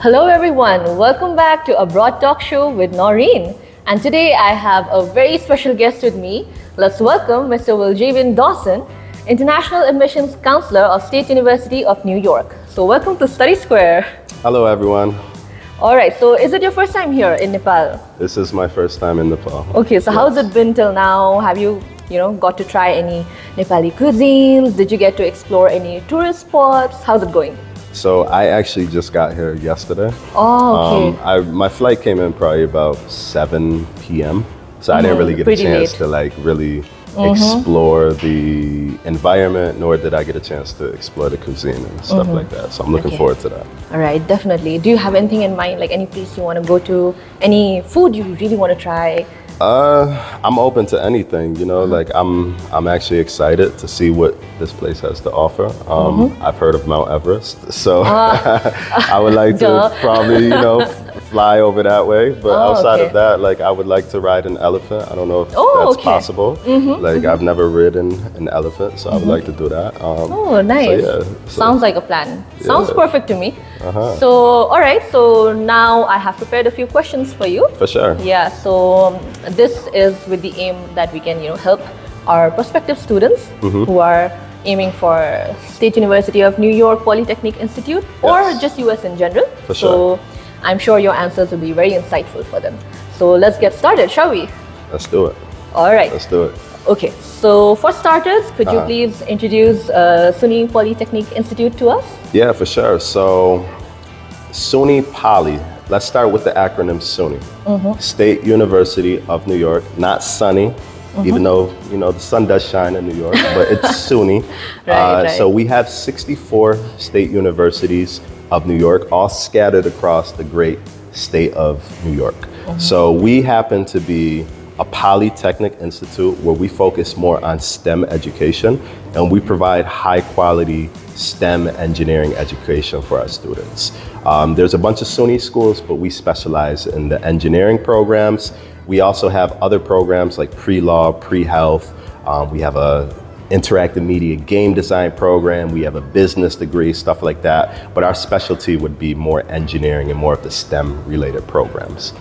Hello everyone, welcome back to Abroad Talk Show with Noreen. And today I have a very special guest with me. Let's welcome Mr. Willjavian Dawson, International Admissions Counselor of State University of New York. So welcome to Study Square. Hello everyone. Alright, so is it your first time here in Nepal? This is my first time in Nepal. Okay, so how's it been till now? Have you got to try any Nepali cuisines? Did you get to explore any tourist spots? How's it going? So I actually just got here yesterday. Oh, okay. My flight came in probably about 7 p.m. So I didn't really get a chance to really explore the environment, nor did I get a chance to explore the cuisine and stuff like that. So I'm looking forward to that. All right, definitely. Do you have anything in mind, like any place you want to go to, any food you really want to try? I'm open to anything, like I'm actually excited to see what this place has to offer. I've heard of Mount Everest, so I would like to probably, fly over that way. But outside of that, I would like to ride an elephant. I don't know if that's possible. I've never ridden an elephant, so I would like to do that. Oh, nice. Sounds like a plan. Sounds perfect to me. So, all right. So now I have prepared a few questions for you. For sure. Yeah. So this is with the aim that we can, help our prospective students who are aiming for State University of New York Polytechnic Institute or just US in general. For sure. So I'm sure your answers will be very insightful for them. So let's get started, shall we? Let's do it. All right. Let's do it. Okay. So for starters, could you please introduce SUNY Polytechnic Institute to us? Yeah, for sure. So SUNY Poly. Let's start with the acronym SUNY. State University of New York, not SUNY, even though, the sun does shine in New York, but it's SUNY. Right. So we have 64 state universities of New York, all scattered across the great state of New York. So we happen to be a Polytechnic Institute where we focus more on STEM education, and we provide high quality STEM engineering education for our students. There's a bunch of SUNY schools, but we specialize in the engineering programs. We also have other programs like pre-law, pre-health. We have a interactive media game design program. We have a business degree, stuff like that. But our specialty would be more engineering and more of the STEM related programs.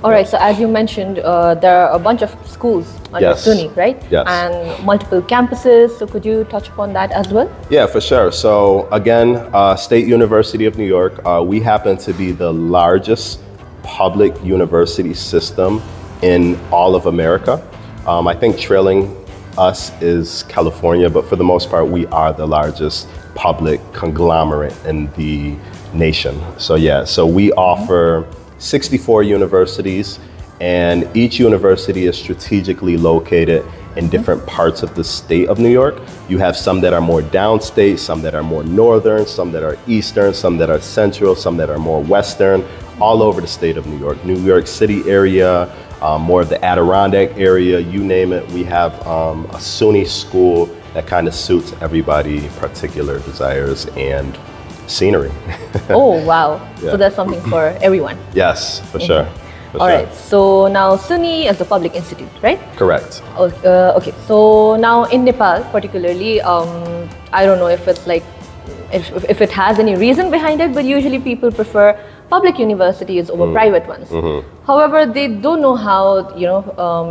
All right, so as you mentioned, there are a bunch of schools under SUNY, right? Yes. And multiple campuses, so could you touch upon that as well? Yeah, for sure. So again, State University of New York, we happen to be the largest public university system in all of America. I think trailing us is California, but for the most part, we are the largest public conglomerate in the nation. So we offer 64 universities, and each university is strategically located in different parts of the state of New York. You have some that are more downstate, some that are more northern, some that are eastern, some that are central, some that are more western, all over the state of New York. New York City area, more of the Adirondack area, you name it. We have a SUNY school that kind of suits everybody's particular desires and scenery. Oh, wow. So that's something for everyone. Yes, for sure. All right. So now SUNY is a public institute, right? Correct. Okay. So now in Nepal, particularly, I don't know if it's if it has any reason behind it, but usually people prefer public universities over private ones. However, they don't know how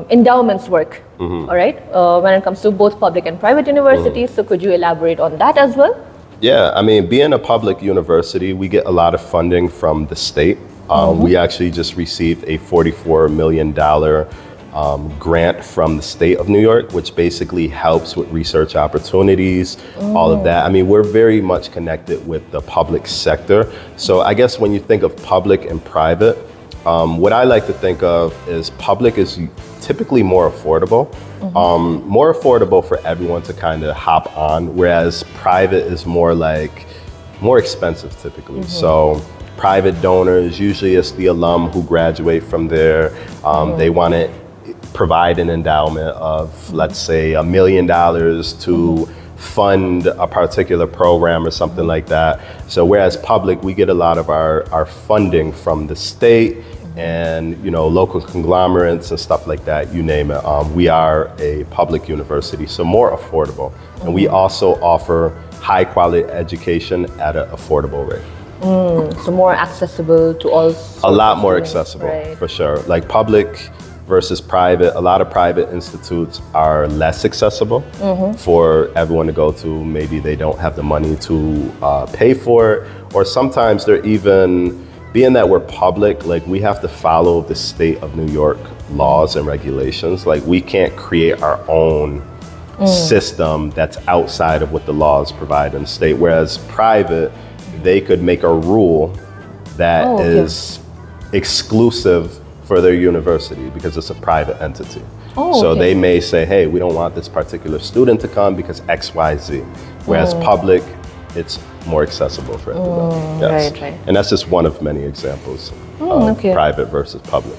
endowments work. All right. When it comes to both public and private universities, so could you elaborate on that as well? Yeah, I mean, being a public university, we get a lot of funding from the state. We actually just received a $44 million grant from the state of New York, which basically helps with research opportunities, all of that. I mean, we're very much connected with the public sector. So I guess when you think of public and private, what I like to think of is public is typically more affordable, more affordable for everyone to kind of hop on, whereas private is more expensive typically. So private donors, usually it's the alum who graduate from there. They want to provide an endowment of, let's say, $1 million to fund a particular program or something like that. So whereas public, we get a lot of our funding from the state and local conglomerates and stuff like that, you name it. We are a public university, so more affordable. And we also offer high quality education at an affordable rate. So more accessible to all sorts A lot of more students, accessible, right? for sure. Like public versus private, a lot of private institutes are less accessible for everyone to go to. Maybe they don't have the money to pay for it, or sometimes they're even, being that we're public, like we have to follow the state of New York laws and regulations. Like we can't create our own system that's outside of what the laws provide in the state. Whereas private, they could make a rule that is exclusive for their university because it's a private entity. So they may say, hey, we don't want this particular student to come because X, Y, Z. Whereas public, it's more accessible for everyone. Right. And that's just one of many examples of private versus public.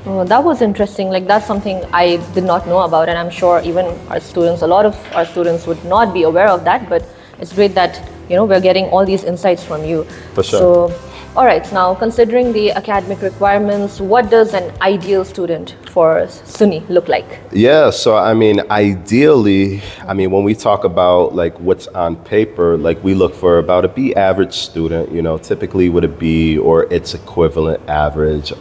Oh, that was interesting. Like that's something I did not know about, and I'm sure even our students, a lot of our students would not be aware of that. But it's great that we're getting all these insights from you. For sure. So, all right. Now, considering the academic requirements, what does an ideal student for SUNY look like? Yeah, so I mean, ideally, when we talk about like what's on paper, like we look for about a B average student, typically with a B or its equivalent average.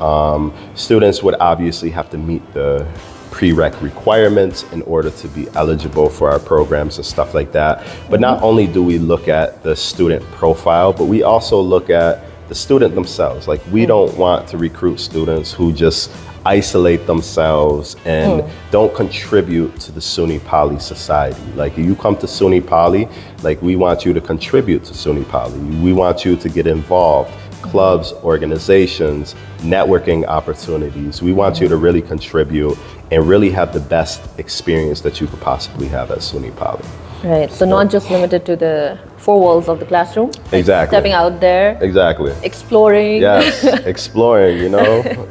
Students would obviously have to meet the prereq requirements in order to be eligible for our programs and stuff like that. But not only do we look at the student profile, but we also look at the student themselves. Like we don't want to recruit students who just isolate themselves and don't contribute to the SUNY Poly society. Like you come to SUNY Poly, like we want you to contribute to SUNY Poly. We want you to get involved. Clubs, organizations, networking opportunities. We want you to really contribute and really have the best experience that you could possibly have at SUNY Poly. Right. So not just limited to the four walls of the classroom. Exactly. Stepping out there. Exactly. Exploring. Yes. Exploring.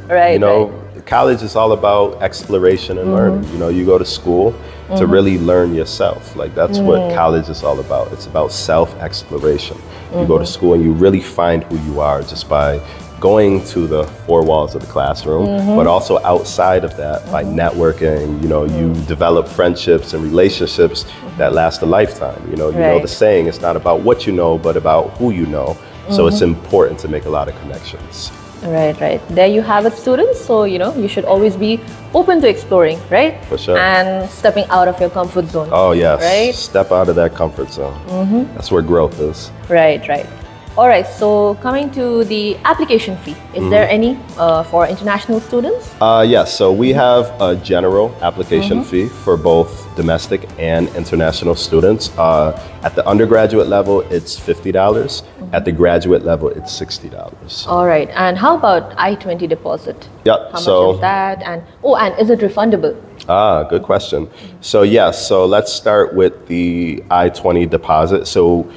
Right. College is all about exploration and learning. You go to school to really learn yourself. Like that's what college is all about. It's about self-exploration. You go to school and you really find who you are just by going to the four walls of the classroom, but also outside of that by networking. You develop friendships and relationships that last a lifetime. You know the saying, it's not about what you know, but about who you know. So it's important to make a lot of connections. Right. There you have it, students. So, you should always be open to exploring, right? For sure. And stepping out of your comfort zone. Oh, yes. Right? Step out of that comfort zone. That's where growth is. Right. All right, so coming to the application fee, is there any for international students? Yes, so we have a general application fee for both domestic and international students. At the undergraduate level, it's $50. At the graduate level, it's $60. All right, and how about I-20 deposit? Yep. How much is that? And is it refundable? Good question. So yes, so let's start with the I-20 deposit. So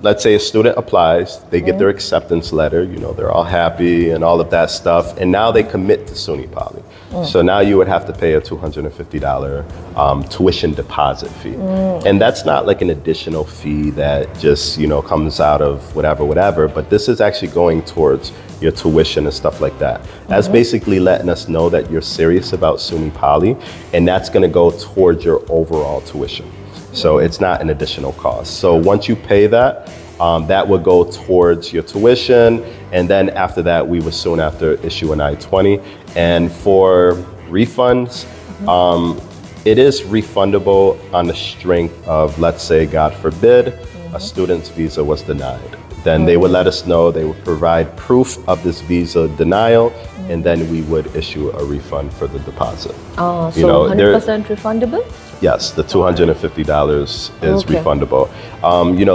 let's say a student applies, they get their acceptance letter, they're all happy and all of that stuff, and now they commit to SUNY Poly. So now you would have to pay a $250 tuition deposit fee. And that's not like an additional fee that just, comes out of whatever, but this is actually going towards your tuition and stuff like that. That's basically letting us know that you're serious about SUNY Poly, and that's gonna go towards your overall tuition. So it's not an additional cost. So once you pay that, that would go towards your tuition. And then after that, we would soon after issue an I-20. And for refunds, it is refundable on the strength of, let's say, God forbid, a student's visa was denied. Then they would let us know, they would provide proof of this visa denial, and then we would issue a refund for the deposit. So 100% refundable? Yes, the $250 is refundable.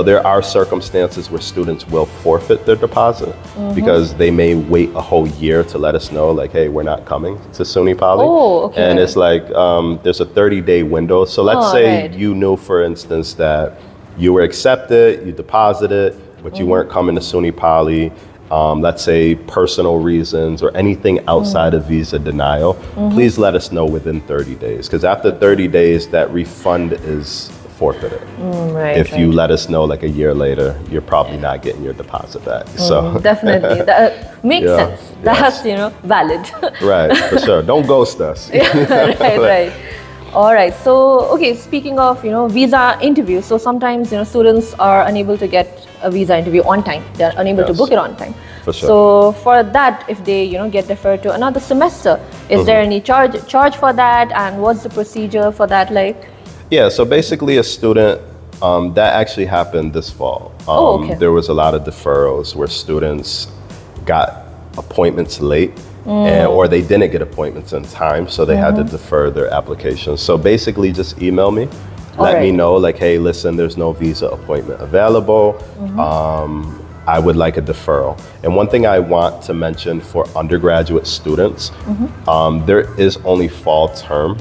There are circumstances where students will forfeit their deposit because they may wait a whole year to let us know, like, hey, we're not coming to SUNY Poly. Oh, okay. And it's like, there's a 30-day window. So let's say you knew, for instance, that you were accepted, you deposited, but you weren't coming to SUNY Poly. Let's say personal reasons or anything outside of visa denial, please let us know within 30 days. Because after 30 days, that refund is forfeited. If you let us know like a year later, you're probably not getting your deposit back. So definitely, that makes sense. That's valid. Right, for sure. Don't ghost us. Right. All right. So, speaking of, visa interviews, so sometimes, students are unable to get a visa interview on time. They're unable to Yes. book it on time. For sure. So for that, if they get deferred to another semester, is there any charge for that, and what's the procedure for that like? Yeah, so basically a student, that actually happened this fall. Okay. There was a lot of deferrals where students got appointments late or they didn't get appointments in time, so they had to defer their applications. So basically just email me, let me know like, hey, listen, there's no visa appointment available. I would like a deferral. And one thing I want to mention for undergraduate students, there is only fall term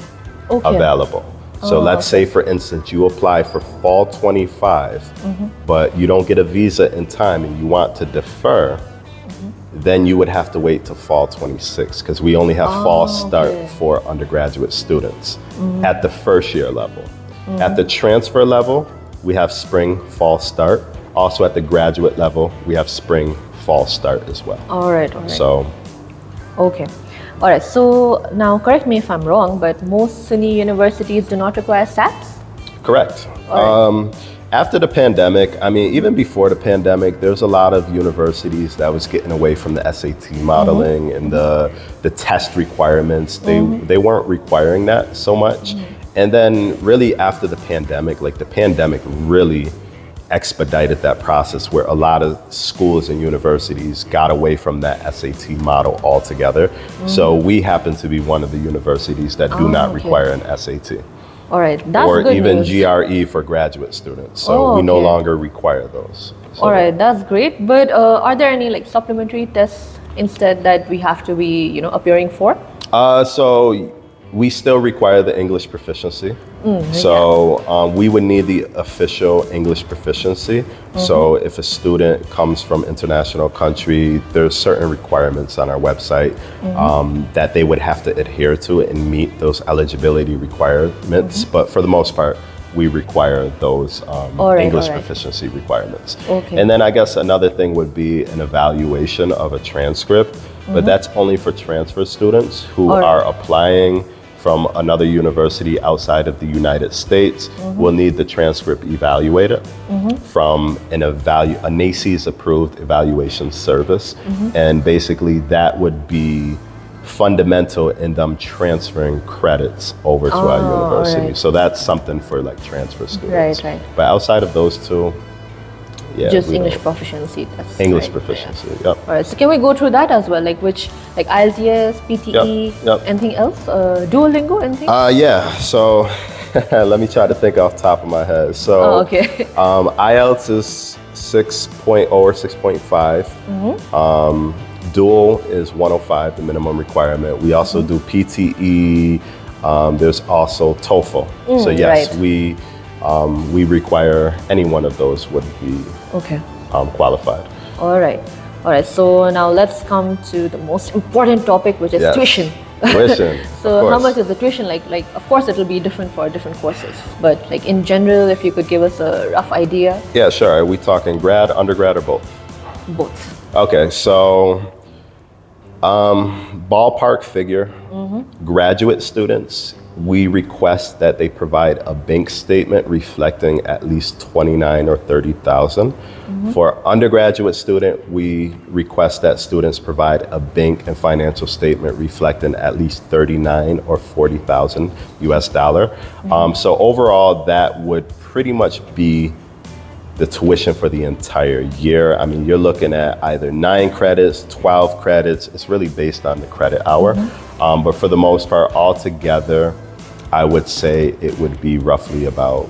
available. So let's say, for instance, you apply for fall 25, but you don't get a visa in time and you want to defer, then you would have to wait till fall 26 because we only have fall start for undergraduate students at the first year level. At the transfer level, we have spring, fall start. Also at the graduate level, we have spring, fall start as well. All right. So, Okay. All right. So now, correct me if I'm wrong, but most SUNY universities do not require SATs? correct. All right. After the pandemic, I mean, even before the pandemic, there's a lot of universities that was getting away from the SAT modeling and the test requirements. They weren't requiring that so much. And then really after the pandemic, like the pandemic really expedited that process where a lot of schools and universities got away from that SAT model altogether. So we happen to be one of the universities that do not require an SAT. All right. That's Or good even news. GRE for graduate students. So we no okay. longer require those. So, All right, that's great. But are there any like supplementary tests instead that we have to be, appearing for? So we still require the English proficiency. So we would need the official English proficiency. So if a student comes from international country, there's certain requirements on our website that they would have to adhere to and meet those eligibility requirements. But for the most part, we require those English proficiency requirements. Okay. And then I guess another thing would be an evaluation of a transcript, but that's only for transfer students who are applying from another university outside of the United States. Will need the transcript evaluated from a NACES approved evaluation service. And basically that would be fundamental in them transferring credits over to our university. So that's something for like transfer students. Right. But outside of those two, yeah, Just we English don't- proficiency. That's English right, proficiency. yeah. Yep. All right. So can we go through that as well? Like like IELTS, PTE, Yep. anything else? Duolingo, anything? Yeah. So let me try to think off the top of my head. So okay. IELTS is 6.0 or 6.5. Dual is 105, the minimum requirement. We also do PTE. There's also TOEFL. So yes, we require any one of those would be Okay. qualified. All right. So now let's come to the most important topic, which is Yes. tuition. Tuition. So of how course. much is the tuition? Like of course it will be different for different courses, but like in general, if you could give us a rough idea. Yeah, sure. Are we talking grad, undergrad, or both? Both. Okay, so ballpark figure, graduate students, we request that they provide a bank statement reflecting at least 29 or 30,000. For undergraduate student, we request that students provide a bank and financial statement reflecting at least 39 or 40,000 US dollar. So overall, that would pretty much be the tuition for the entire year. I mean, you're looking at either 9 credits, 12 credits. It's really based on the credit hour. But for the most part, altogether, I would say it would be roughly about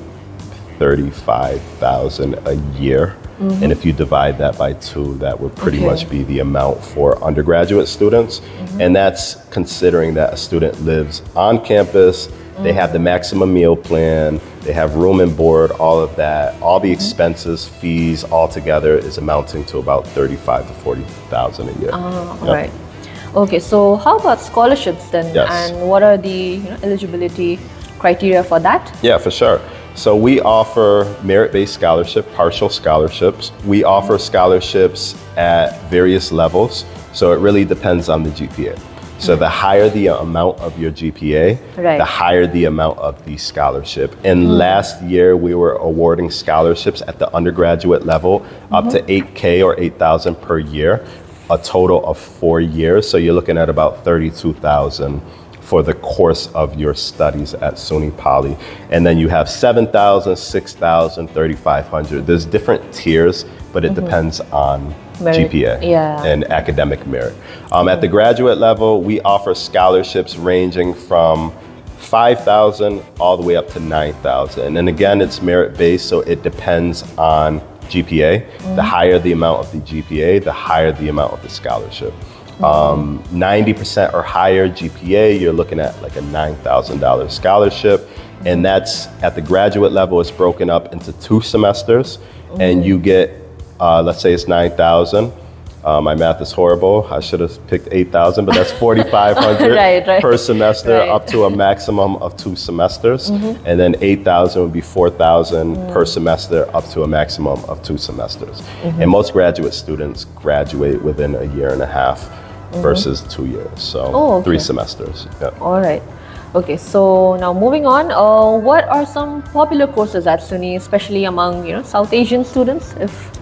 35,000 a year. And if you divide that by 2, that would pretty much be the amount for undergraduate students. And that's considering that a student lives on campus, they have the maximum meal plan, they have room and board, all of that, all the expenses, fees all together is amounting to about 35 to 40,000 a year. All right. Okay, so how about scholarships then? Yes. And what are the eligibility criteria for that? Yeah, for sure. So we offer merit-based scholarship, partial scholarships. We offer scholarships at various levels. So it really depends on the GPA. So the higher the amount of your GPA, Right. the higher the amount of the scholarship. And last year we were awarding scholarships at the undergraduate level up to 8K or 8,000 per year, a total of 4 years. So you're looking at about 32,000 for the course of your studies at SUNY Poly. And then you have 7,000, 6,000, 3,500. There's different tiers, but it depends on Merit. GPA Yeah. and academic merit. At the graduate level, we offer scholarships ranging from 5,000 all the way up to 9,000. And again, it's merit-based, so it depends on GPA. The higher the amount of the GPA, the higher the amount of the scholarship. 90% or higher GPA, you're looking at like a $9,000 scholarship. And that's at the graduate level, it's broken up into 2 semesters. And you get, let's say it's 9,000. My math is horrible. I should have picked 8,000, but that's 4,500 Right. per semester, Right. up to a maximum of 2 semesters. And then 8,000 would be 4,000 per semester, up to a maximum of 2 semesters. And most graduate students graduate within a year and a half versus 2 years. So Oh, okay. 3 semesters. Yeah. All right. Okay, so now moving on, what are some popular courses at SUNY, especially among South Asian students?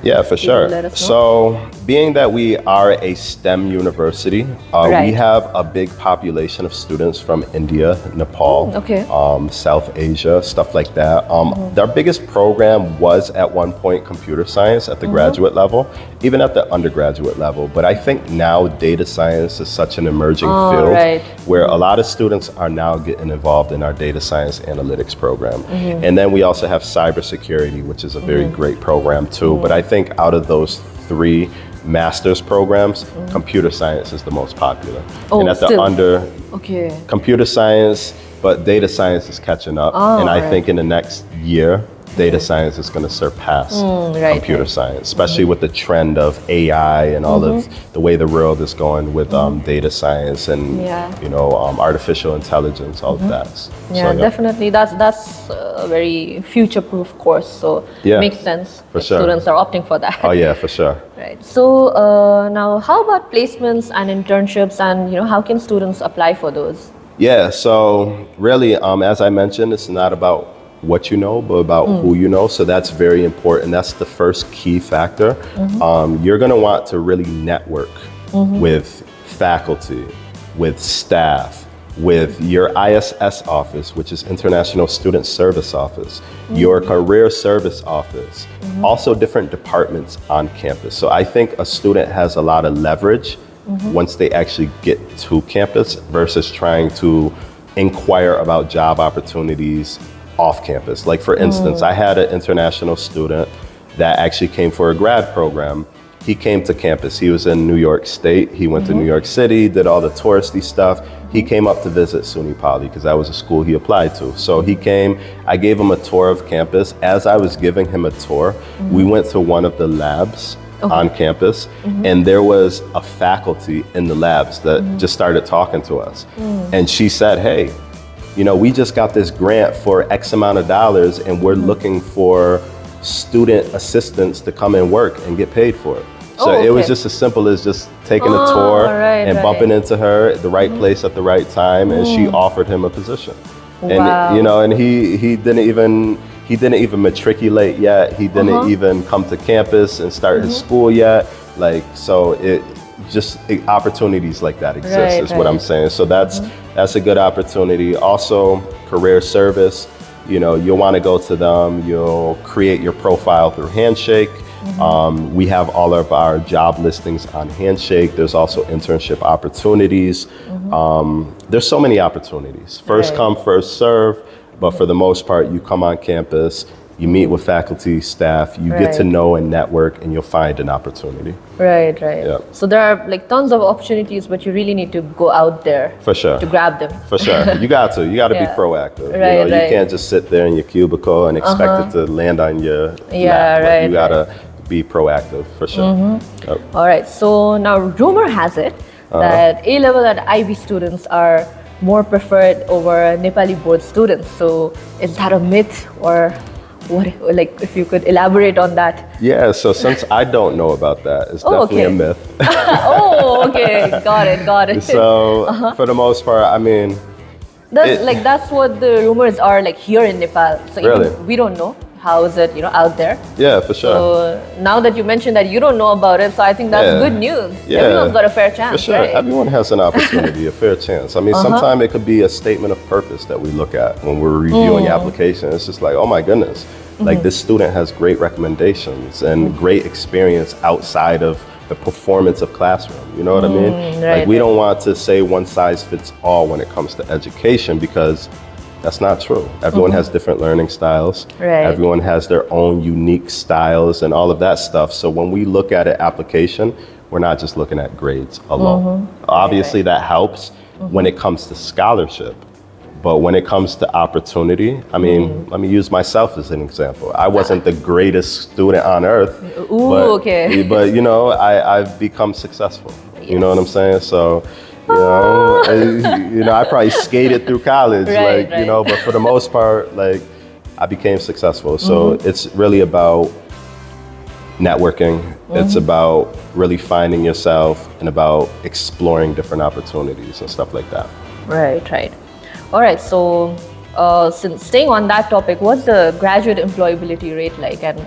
Yeah, for you sure. could let us know. So, being that we are a STEM university, we Right. have a big population of students from India, Nepal, okay. South Asia, stuff like that. Our biggest program was at one point computer science at the graduate level, even at the undergraduate level. But I think now data science is such an emerging field right. where a lot of students are now getting involved in our data science analytics program. And then we also have cybersecurity, which is a very great program too. But I think out of those 3 master's programs, computer science is the most popular. Oh, and at the still. Okay. computer science, but data science is catching up. And I right. think in the next year, data science is going to surpass right, computer science, especially with the trend of AI and all of the way the world is going with data science and Yeah. artificial intelligence, all of that. Yeah, So, definitely. That's a very future-proof course, so Yeah, it makes sense for if sure. students are opting for that. Oh yeah, for sure. Right. So now, how about placements and internships, and how can students apply for those? Yeah, so really, as I mentioned, it's not about what you know, but about who you know. So that's very important. That's the first key factor. You're going to want to really network with faculty, with staff, with your ISS office, which is International Student Service Office, your career service office, also different departments on campus. So I think a student has a lot of leverage once they actually get to campus versus trying to inquire about job opportunities off campus. Like for instance, I had an international student that actually came for a grad program. He came to campus. He was in New York State. He went to New York City, did all the touristy stuff. He came up to visit SUNY Poly because that was a school he applied to. So he came, I gave him a tour of campus. As I was giving him a tour, we went to one of the labs on campus, and there was a faculty in the labs that just started talking to us. And she said, hey, we just got this grant for X amount of dollars and we're looking for student assistants to come and work and get paid for it. So it was just as simple as just taking a tour right, and bumping into her at the right place at the right time, and she offered him a position. And Wow. and he didn't even matriculate yet. He didn't even come to campus and start his school yet. Like, so opportunities like that exist, Right, is what I'm right. saying. So that's a good opportunity. Also, career service, you'll want to go to them. You'll create your profile through Handshake. We have all of our job listings on Handshake. There's also internship opportunities. There's so many opportunities. First Right. come, first serve. But for the most part, you come on campus, you meet with faculty, staff, you get to Right. know and network, and you'll find an opportunity. Right. Yeah. So there are like tons of opportunities, but you really need to go out there For sure. to grab them. For sure. You got to be Yeah. proactive. Right, You right. can't just sit there in your cubicle and expect it to land on your Yeah, lap. Like, right, you gotta be proactive, for sure. Yep. All right. So now rumor has it that A-level and IB students are more preferred over Nepali board students. So is that a myth, or What, like, if you could elaborate on that? Yeah, so since I don't know about that, it's definitely a myth. Oh, okay, got it. So for the most part, I mean, that's what the rumors are like here in Nepal. So Really? even we don't know how is it, out there. yeah, for sure. So now that you mentioned that you don't know about it, so I think that's good news. Yeah. Everyone's got a fair chance. For sure, right? everyone has an opportunity, a fair chance. I mean, sometimes it could be a statement of purpose that we look at when we're reviewing applications. It's just like, oh my goodness, like this student has great recommendations and great experience outside of the performance of classroom. You know what I mean? Right, Like we don't want to say one size fits all when it comes to education, because that's not true. Everyone has different learning styles. Right. Everyone has their own unique styles and all of that stuff. So when we look at an application, we're not just looking at grades alone. Obviously that helps when it comes to scholarship. But when it comes to opportunity, I mean, let me use myself as an example. I wasn't the greatest student on earth. But I've become successful. You know what I'm saying? So, I probably skated through college, Right. but for the most part, like I became successful. So it's really about networking. It's about really finding yourself and about exploring different opportunities and stuff like that. Right. All right, so since staying on that topic, what's the graduate employability rate like, and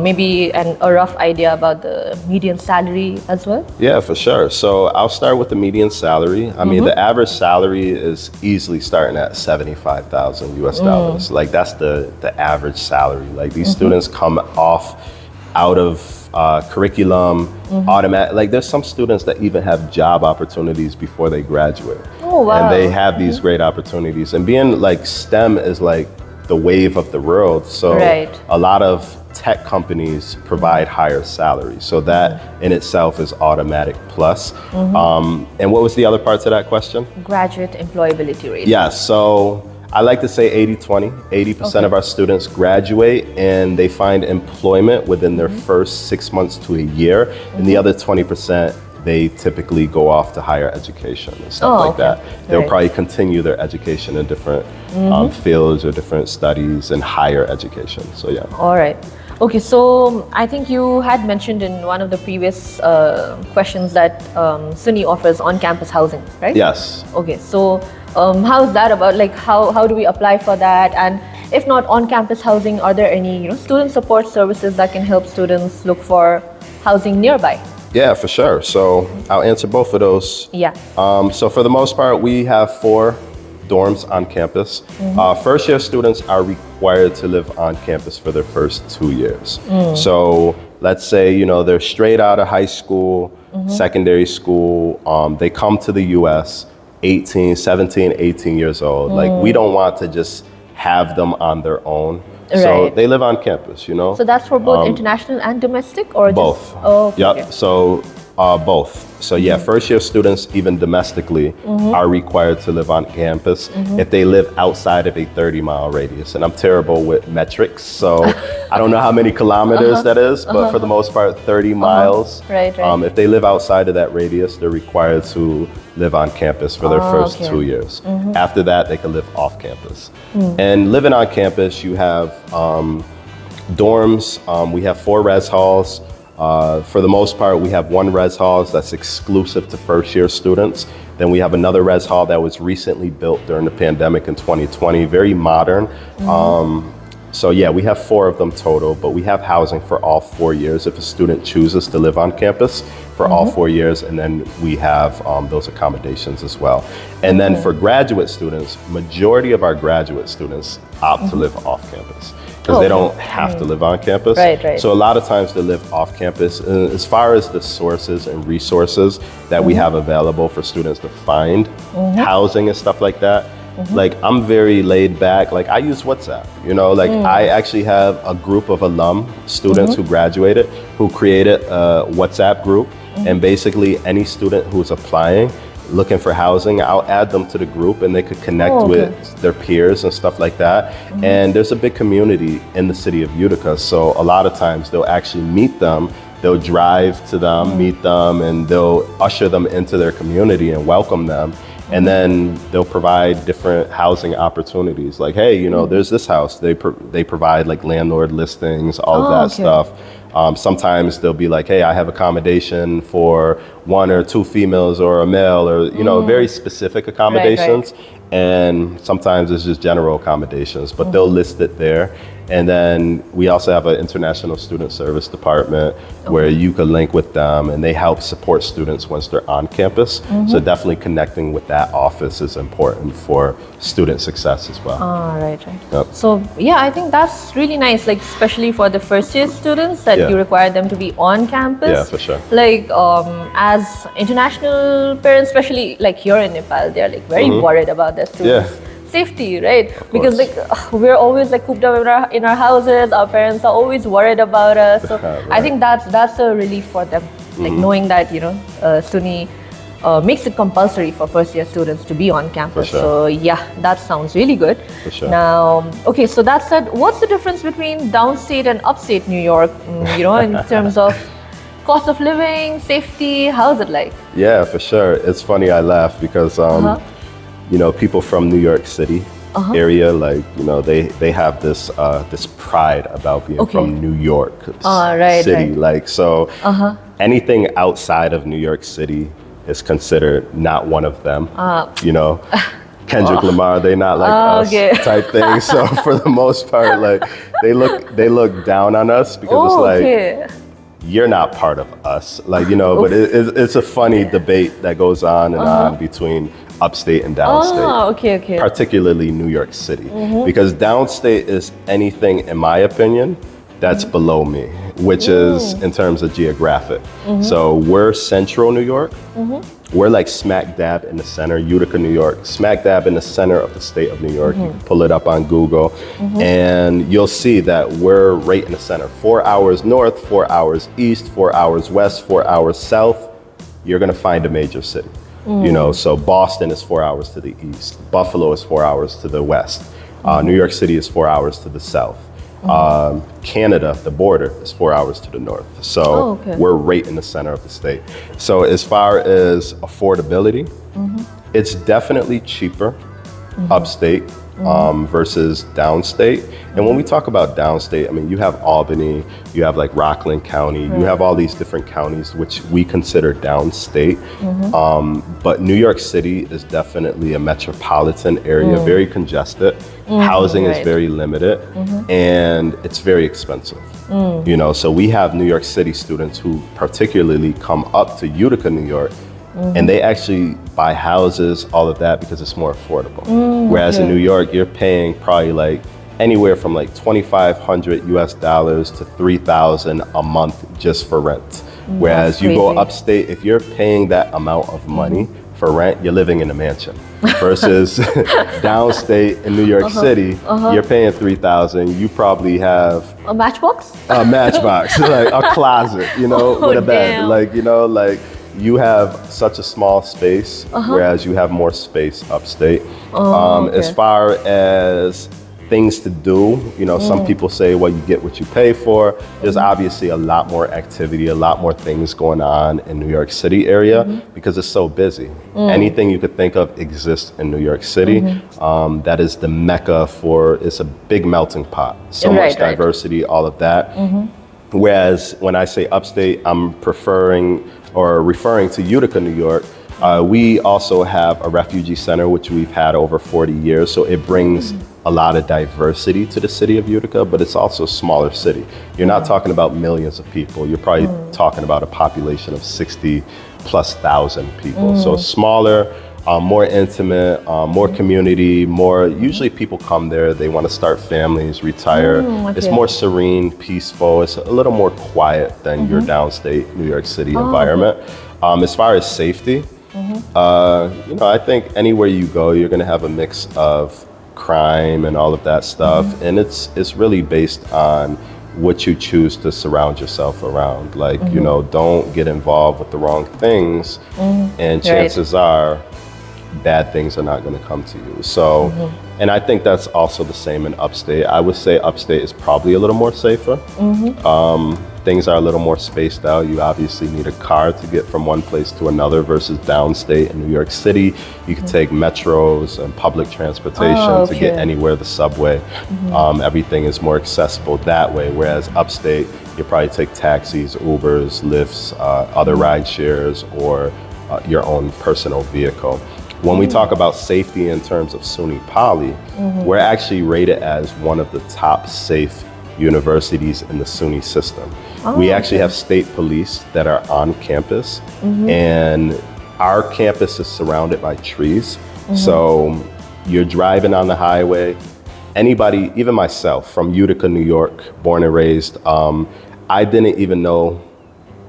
maybe a rough idea about the median salary as well? Yeah, for sure. So I'll start with the median salary. I mean, the average salary is easily starting at 75,000 US dollars. Like that's the average salary. Like these students come out of curriculum, automatic. Like there's some students that even have job opportunities before they graduate. Oh, wow. And they have these great opportunities. And being like STEM is like the wave of the world. So a lot of tech companies provide higher salaries. So that in itself is automatic plus. And what was the other part to that question? Graduate employability rate. Yeah, so I like to say 80-20. 80% of our students graduate and they find employment within their first 6 months to a year. And the other 20%, they typically go off to higher education and stuff like that. They'll probably continue their education in different fields or different studies and higher education. So yeah. All right. Okay, so I think you had mentioned in one of the previous questions that SUNY offers on-campus housing, right? Yes. Okay, so how's that about? Like, how do we apply for that? And if not on-campus housing, are there any student support services that can help students look for housing nearby? Yeah, for sure. So I'll answer both of those. Yeah. So for the most part, we have 4 dorms on campus. First year students are required to live on campus for their first 2 years. So let's say, they're straight out of high school, secondary school, they come to the US, 17, 18 years old. Like we don't want to just have them on their own. So they live on campus, So that's for both international and domestic, or both? Just, okay. Yep. So both. So yeah, first year students, even domestically, are required to live on campus if they live outside of a 30-mile radius. And I'm terrible with metrics, so I don't know how many kilometers that is, but for the most part, 30 miles. Right. If they live outside of that radius, they're required to live on campus for their first 2 years. After that, they can live off campus. And living on campus, you have dorms. We have 4 res halls. For the most part, we have 1 res hall that's exclusive to first year students. Then we have another res hall that was recently built during the pandemic in 2020, very modern. So yeah, we have 4 of them total, but we have housing for all 4 years if a student chooses to live on campus for all 4 years, and then we have those accommodations as well. And then for graduate students, majority of our graduate students opt to live off campus, because they don't have to live on campus. Right. So a lot of times they live off campus. And as far as the sources and resources that we have available for students to find housing and stuff like that, like I'm very laid back. Like I use WhatsApp, I actually have a group of alum students who graduated who created a WhatsApp group. And basically any student who's applying, looking for housing, I'll add them to the group and they could connect with their peers and stuff like that. And there's a big community in the city of Utica. So a lot of times they'll actually meet them, they'll drive to them, meet them, and they'll usher them into their community and welcome them. And then they'll provide different housing opportunities. Like, hey, you know, there's this house. They provide like landlord listings, all of that stuff. Sometimes they'll be like, hey, I have accommodation for 1 or 2 females or a male, or, you know, very specific accommodations. Right. And sometimes it's just general accommodations, but they'll list it there. And then we also have an international student service department where you could link with them, and they help support students once they're on campus. So definitely connecting with that office is important for student success as well. Right. Yep. So yeah, I think that's really nice, like especially for the first year students that Yeah. you require them to be on campus. Yeah, for sure. Like as international parents, especially like here in Nepal, they're like very worried about their students' safety, right? Because like we're always like cooped up in our houses. Our parents are always worried about us. So I think that's a relief for them, like knowing that SUNY makes it compulsory for first year students to be on campus. sure. So yeah, that sounds really good. For sure. Now, okay, so that said, what's the difference between downstate and upstate New York? In terms of cost of living, safety, how's it like? Yeah, for sure. It's funny, I laugh because people from New York City area, like, they have this this pride about being from New York City. Like, so anything outside of New York City is considered not one of them. Kendrick Lamar, they not like us type thing. So for the most part, like they look down on us because it's like, you're not part of us, like, but it's a funny debate that goes on and on between upstate and downstate. Particularly New York City, because downstate is anything, in my opinion, that's below me, which is in terms of geographic. So we're central New York. We're like smack dab in the center, Utica, New York, smack dab in the center of the state of New York. You can pull it up on Google and you'll see that we're right in the center. 4 hours north, 4 hours east, 4 hours west, 4 hours south, you're gonna find a major city. So Boston is 4 hours to the east, Buffalo is 4 hours to the west, New York City is 4 hours to the south. Canada, the border, is 4 hours to the north. So we're right in the center of the state. So as far as affordability, it's definitely cheaper upstate versus downstate. And when we talk about downstate, I mean, you have Albany, you have like Rockland County, you have all these different counties which we consider downstate. But New York City is definitely a metropolitan area, very congested. Housing is very limited, and it's very expensive. So we have New York City students who particularly come up to Utica, New York, and they actually buy houses, all of that, because it's more affordable. Whereas in New York, you're paying probably like anywhere from like $2,500 US to $3,000 a month just for rent. Whereas you go upstate, if you're paying that amount of money for rent, you're living in a mansion. Versus downstate in New York City, you're paying $3,000. You probably have a matchbox, like a closet, with a bed, like, you have such a small space, whereas you have more space upstate. As far as things to do, some people say, well, you get what you pay for. There's obviously a lot more activity, a lot more things going on in New York City area because it's so busy. Anything you could think of exists in New York City. That is the mecca it's a big melting pot. So much diversity, all of that. Whereas when I say upstate, I'm referring to Utica, New York. We also have a refugee center, which we've had over 40 years. So it brings a lot of diversity to the city of Utica, but it's also a smaller city. You're not talking about millions of people. You're probably talking about a population of 60,000+ people. So smaller, more intimate, more community, usually people come there, they want to start families, retire. It's more serene, peaceful. It's a little more quiet than your downstate New York City environment. As far as safety, I think anywhere you go, you're going to have a mix of crime and all of that stuff. And it's really based on what you choose to surround yourself around. Like, don't get involved with the wrong things, and chances are bad things are not going to come to you. So, and I think that's also the same in upstate. I would say upstate is probably a little more safer. things are a little more spaced out. You obviously need a car to get from one place to another versus downstate in New York City. You can take metros and public transportation to get anywhere, the subway. Everything is more accessible that way, whereas upstate, you probably take taxis, Ubers, Lyfts, other ride shares, or your own personal vehicle. When we talk about safety in terms of SUNY Poly, we're actually rated as one of the top safe universities in the SUNY system. We actually have state police that are on campus, and our campus is surrounded by trees. So you're driving on the highway, anybody, even myself, from Utica, New York, born and raised, I didn't even know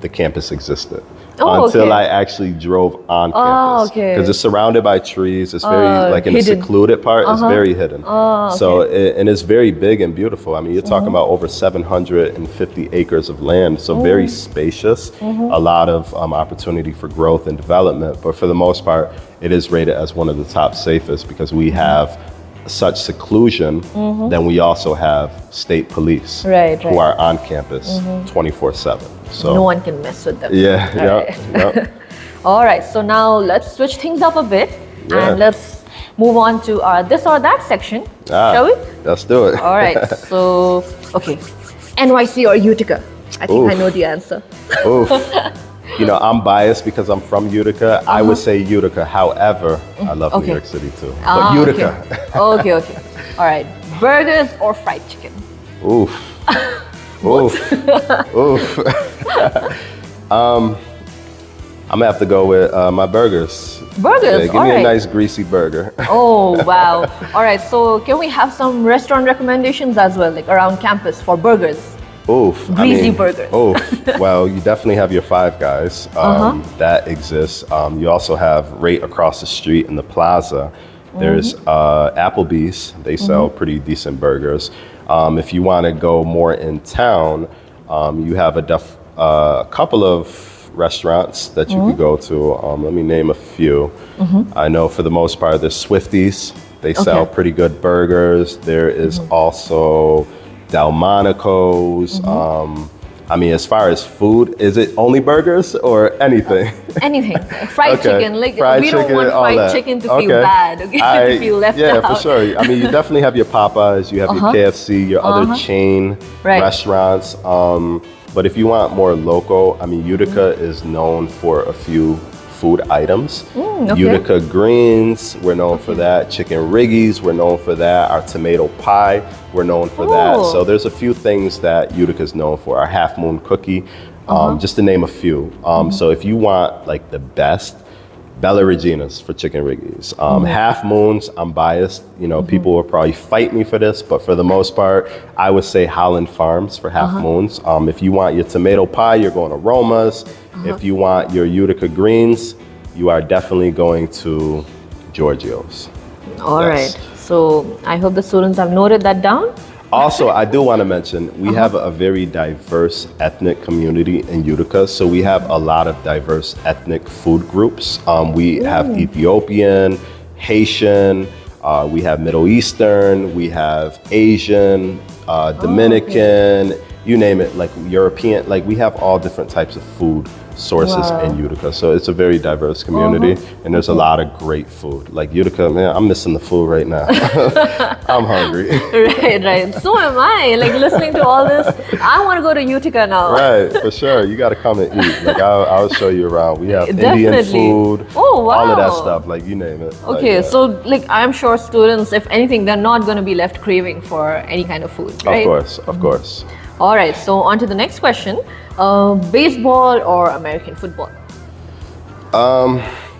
the campus existed. Until I actually drove on campus, because it's surrounded by trees. It's very like in hidden. the secluded part. It's very hidden. So and it's very big and beautiful. I mean, you're talking about over 750 acres of land. So very spacious. A lot of opportunity for growth and development. But for the most part, it is rated as one of the top safest because we have such seclusion. Then we also have state police who are on campus 24/7. So no one can mess with them. All right, so now let's switch things up a bit and let's move on to our this or that section, shall we? Let's do it. All right, so, okay, NYC or Utica? I think I know the answer. You know, I'm biased because I'm from Utica. I would say Utica. However, I love New York City too. But Utica. Okay. All right, burgers or fried chicken? Oof. I'm gonna have to go with my burgers. Burgers, give me a nice greasy burger. Oh, wow. All right, so can we have some restaurant recommendations as well, like around campus for burgers? Greasy burgers. Well, you definitely have your Five Guys. That exists. You also have right across the street in the plaza, there's Applebee's. They sell pretty decent burgers. If you want to go more in town, you have a couple of restaurants that you could go to. Let me name a few. I know for the most part, there's Swifties. They sell pretty good burgers. There is also Delmonico's. I mean, as far as food, is it only burgers or anything? Anything. Fried chicken. Like fried we chicken, don't want fried chicken to feel bad, to feel left out. Yeah, for sure. I mean, you definitely have your Popeyes, you have your KFC, your other chain restaurants. But if you want more local, I mean, Utica is known for a few food items. Utica greens, we're known for that. Chicken riggies, we're known for that. Our tomato pie, we're known for that. So there's a few things that Utica is known for. Our half moon cookie, just to name a few. So if you want like the best, Bella Regina's for chicken riggies. Half moons, I'm biased. You know, people will probably fight me for this, but for the most part, I would say Holland Farms for half moons. If you want your tomato pie, you're going to Roma's. If you want your Utica greens, you are definitely going to Giorgio's. All right. So I hope the students have noted that down. Also, I do want to mention, we have a very diverse ethnic community in Utica. So we have a lot of diverse ethnic food groups. We have Ethiopian, Haitian, we have Middle Eastern, we have Asian, Dominican, you name it, like European, like we have all different types of food sources in Utica. So it's a very diverse community and there's a lot of great food. Like Utica, man, I'm missing the food right now. I'm hungry. Right. So am I. Like listening to all this, I want to go to Utica now. Right, for sure. You got to come and eat. Like I'll show you around. We have Indian food, all of that stuff, like you name it. Okay, so like I'm sure students, if anything, they're not going to be left craving for any kind of food, right? Of course. All right, so on to the next question. Baseball or American football?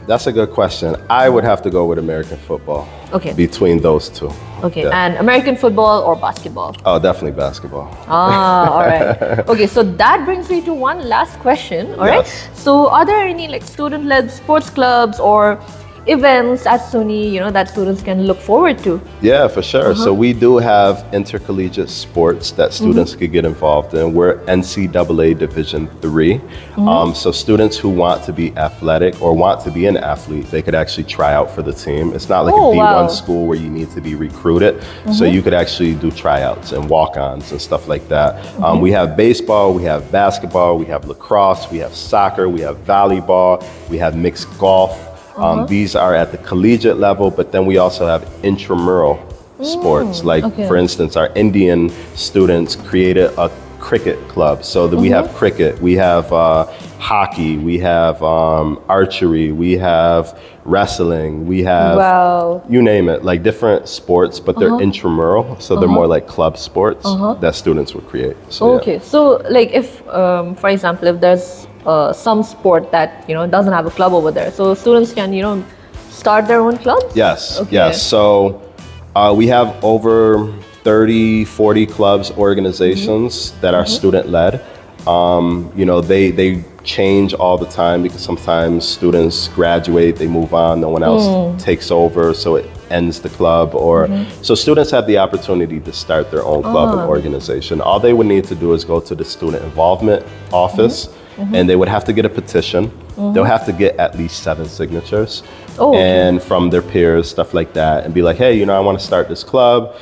That's a good question. I would have to go with American football. Okay. Between those two. Okay, and American football or basketball? Oh, definitely basketball. All right. Okay, so that brings me to one last question, all right? So are there any like student-led sports clubs or events at SUNY, that students can look forward to? Yeah, for sure. So we do have intercollegiate sports that students could get involved in. We're NCAA Division III. So students who want to be athletic or want to be an athlete, they could actually try out for the team. It's not like a D1 school where you need to be recruited. So you could actually do tryouts and walk-ons and stuff like that. We have baseball, we have basketball, we have lacrosse, we have soccer, we have volleyball, we have mixed golf. These are at the collegiate level, but then we also have intramural sports. Like, for instance, our Indian students created a cricket club. So that we have cricket, we have hockey, we have archery, we have wrestling, we have, you name it, like different sports, but they're intramural. So they're more like club sports that students would create. So, so like if, for example, if there's some sport that, doesn't have a club over there, so students can, start their own clubs? Yes, yes. So we have over 30, 40 clubs, organizations that are student-led. They change all the time because sometimes students graduate, they move on, no one else takes over, so it ends the club. Or so students have the opportunity to start their own club and organization. All they would need to do is go to the student involvement office, and they would have to get a petition. They'll have to get at least 7 signatures. And from their peers, stuff like that, and be like, hey, I want to start this club.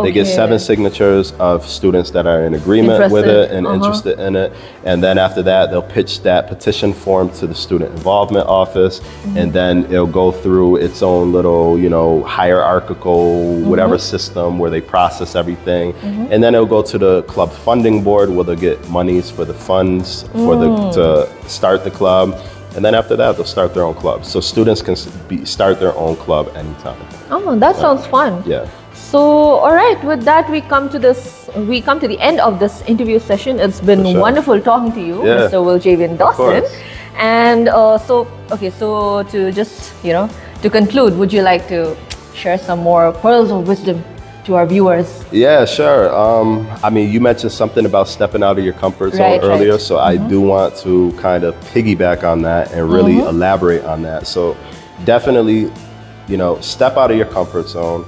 They get 7 signatures of students that are in agreement with it and interested in it. And then after that, they'll pitch that petition form to the student involvement office. And then it'll go through its own little, hierarchical, whatever system where they process everything. And then it'll go to the club funding board where they'll get monies for the funds for to start the club. And then after that, they'll start their own club. So students can start their own club anytime. Oh, that sounds fun. Yeah. So, all right, with that, we come to the end of this interview session. It's been wonderful talking to you, Mr. Willjavian Dawson. And so to just, to conclude, would you like to share some more pearls of wisdom to our viewers? Yeah, sure. You mentioned something about stepping out of your comfort zone earlier, so I do want to kind of piggyback on that and really elaborate on that. So definitely, step out of your comfort zone.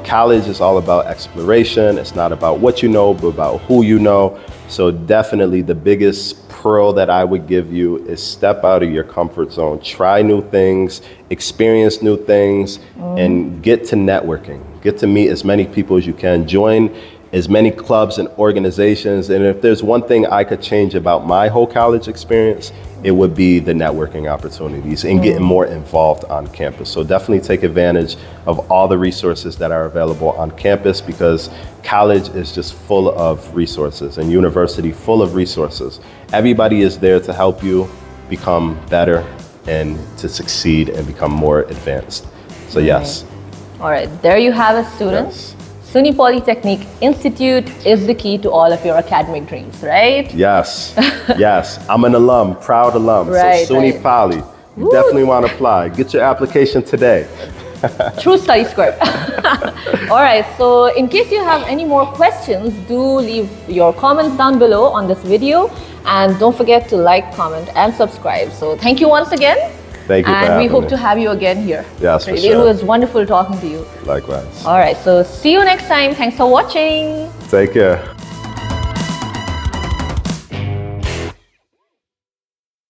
College is all about exploration. It's not about what you know, but about who you know. So definitely the biggest pearl that I would give you is step out of your comfort zone. Try new things, experience new things, and get to networking. Get to meet as many people as you can. Join as many clubs and organizations. And if there's one thing I could change about my whole college experience, it would be the networking opportunities and getting more involved on campus. So definitely take advantage of all the resources that are available on campus, because college is just full of resources and university full of resources. Everybody is there to help you become better and to succeed and become more advanced. So yes. All right, there you have it, students. SUNY Polytechnic Institute is the key to all of your academic dreams, right? Yes, yes. I'm an alum, proud alum. Right, so SUNY Poly, you definitely want to apply. Get your application today. True study square. All right, so in case you have any more questions, do leave your comments down below on this video. And don't forget to like, comment, and subscribe. So thank you once again. Thank you for having And we hope me. to have you again here. Yes, for It sure. was wonderful talking to you. Likewise. All right, so see you next time. Thanks for watching. Take care.